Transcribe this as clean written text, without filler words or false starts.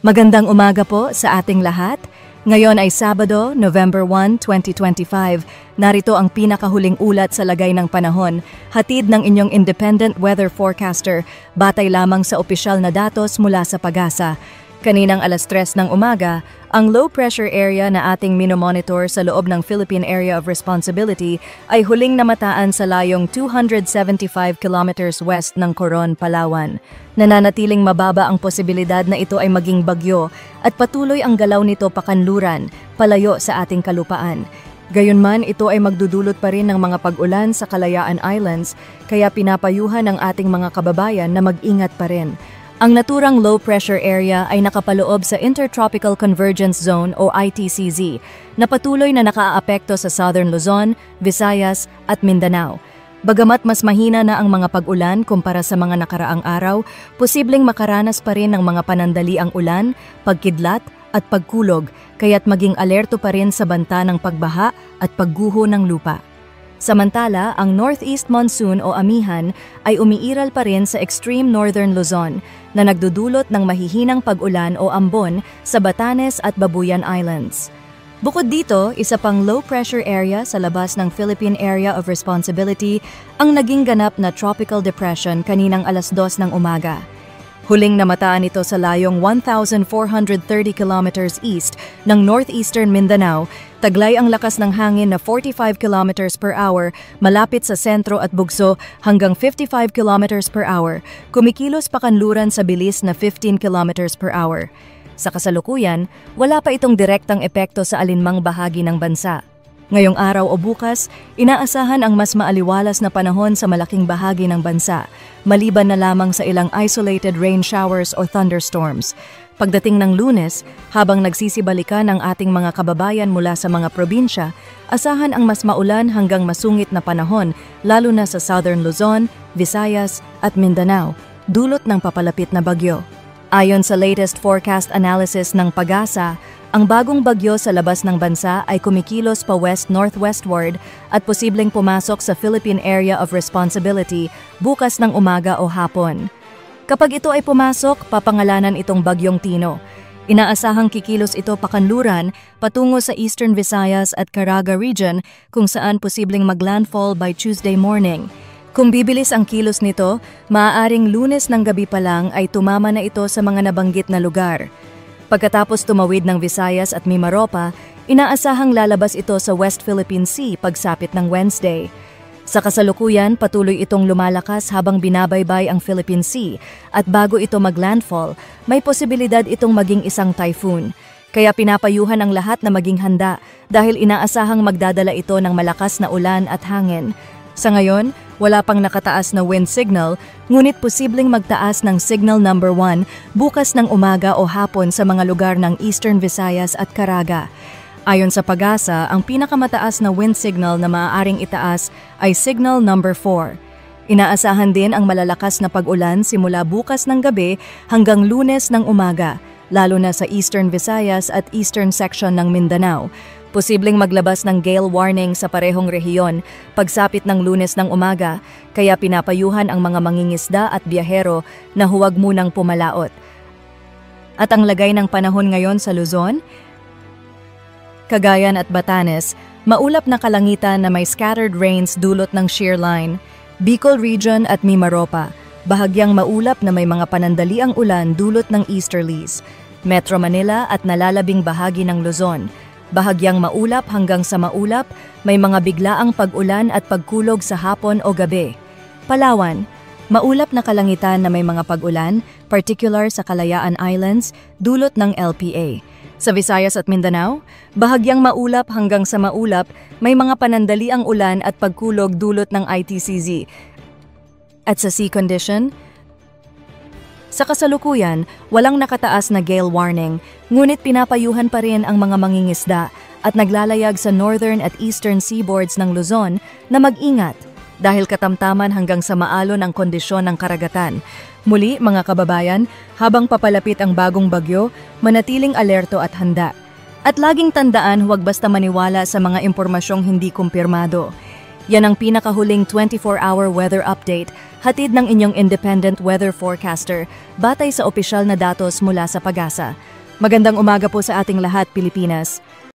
Magandang umaga po sa ating lahat. Ngayon ay Sabado, November 1, 2025. Narito ang pinakahuling ulat sa lagay ng panahon, hatid ng inyong independent weather forecaster, batay lamang sa opisyal na datos mula sa PAGASA. Kaninang alas 3 ng umaga, ang low pressure area na ating minomonitor sa loob ng Philippine Area of Responsibility ay huling namataan sa layong 275 kilometers west ng Coron, Palawan. Nananatiling mababa ang posibilidad na ito ay maging bagyo at patuloy ang galaw nito pakanluran, palayo sa ating kalupaan. Gayunman, ito ay magdudulot pa rin ng mga pag-ulan sa Kalayaan Islands, kaya pinapayuhan ang ating mga kababayan na mag-ingat pa rin. Ang naturang low pressure area ay nakapaloob sa Intertropical Convergence Zone o ITCZ na patuloy na nakaaapekto sa Southern Luzon, Visayas at Mindanao. Bagamat mas mahina na ang mga pag-ulan kumpara sa mga nakaraang araw, posibleng makaranas pa rin ng mga panandaliang ulan, pagkidlat at pagkulog, kaya't maging alerto pa rin sa banta ng pagbaha at pagguho ng lupa. Samantala, ang Northeast Monsoon o Amihan ay umiiral pa rin sa extreme northern Luzon na nagdudulot ng mahihinang pag-ulan o ambon sa Batanes at Babuyan Islands. Bukod dito, isa pang low-pressure area sa labas ng Philippine Area of Responsibility ang naging ganap na tropical depression kaninang alas 2 ng umaga. Huling namataan ito sa layong 1,430 kilometers east ng northeastern Mindanao, taglay ang lakas ng hangin na 45 kilometers per hour malapit sa sentro at bugso hanggang 55 kilometers per hour, kumikilos pakanluran sa bilis na 15 kilometers per hour. Sa kasalukuyan, wala pa itong direktang epekto sa alinmang bahagi ng bansa. Ngayong araw o bukas, inaasahan ang mas maaliwalas na panahon sa malaking bahagi ng bansa, maliban na lamang sa ilang isolated rain showers o thunderstorms. Pagdating ng Lunes, habang nagsisibalikan ang ating mga kababayan mula sa mga probinsya, asahan ang mas maulan hanggang masungit na panahon, lalo na sa Southern Luzon, Visayas at Mindanao, dulot ng papalapit na bagyo. Ayon sa latest forecast analysis ng PAGASA, ang bagong bagyo sa labas ng bansa ay kumikilos pa west-northwestward at posibleng pumasok sa Philippine Area of Responsibility bukas ng umaga o hapon. Kapag ito ay pumasok, papangalanan itong Bagyong Tino. Inaasahang kikilos ito pakanluran patungo sa Eastern Visayas at Caraga region kung saan posibleng maglandfall by Tuesday morning. Kung bibilis ang kilos nito, maaaring Lunes ng gabi pa lang ay tumama na ito sa mga nabanggit na lugar. Pagkatapos tumawid ng Visayas at Mimaropa, inaasahang lalabas ito sa West Philippine Sea pagsapit ng Wednesday. Sa kasalukuyan, patuloy itong lumalakas habang binabaybay ang Philippine Sea at bago ito maglandfall, may posibilidad itong maging isang typhoon. Kaya pinapayuhan ang lahat na maging handa dahil inaasahang magdadala ito ng malakas na ulan at hangin. Sa ngayon, wala pang nakataas na wind signal, ngunit posibleng magtaas ng signal number 1 bukas ng umaga o hapon sa mga lugar ng Eastern Visayas at Caraga. Ayon sa PAGASA, ang pinakamataas na wind signal na maaaring itaas ay signal number 4. Inaasahan din ang malalakas na pag-ulan simula bukas ng gabi hanggang Lunes ng umaga, lalo na sa Eastern Visayas at Eastern section ng Mindanao. Posibleng maglabas ng gale warning sa parehong rehiyon pagsapit ng Lunes ng umaga, kaya pinapayuhan ang mga mangingisda at biyahero na huwag munang pumalaot. At ang lagay ng panahon ngayon sa Luzon, Cagayan at Batanes, maulap na kalangitan na may scattered rains dulot ng shear line. Bicol region at Mimaropa, bahagyang maulap na may mga panandaliang ulan dulot ng easterlies. Metro Manila at nalalabing bahagi ng Luzon, bahagyang maulap hanggang sa maulap, may mga biglaang pag-ulan at pagkulog sa hapon o gabi. Palawan, maulap na kalangitan na may mga pag-ulan, particular sa Kalayaan Islands, dulot ng LPA. Sa Visayas at Mindanao, bahagyang maulap hanggang sa maulap, may mga panandaliang ulan at pagkulog dulot ng ITCZ. At sa sea condition, sa kasalukuyan, walang nakataas na gale warning, ngunit pinapayuhan pa rin ang mga mangingisda at naglalayag sa northern at eastern seaboards ng Luzon na mag-ingat dahil katamtaman hanggang sa maalon ang kondisyon ng karagatan. Muli, mga kababayan, habang papalapit ang bagong bagyo, manatiling alerto at handa. At laging tandaan, huwag basta maniwala sa mga impormasyong hindi kumpirmado. Yan ang pinakahuling 24-hour weather update, hatid ng inyong independent weather forecaster, batay sa opisyal na datos mula sa PAGASA. Magandang umaga po sa ating lahat, Pilipinas.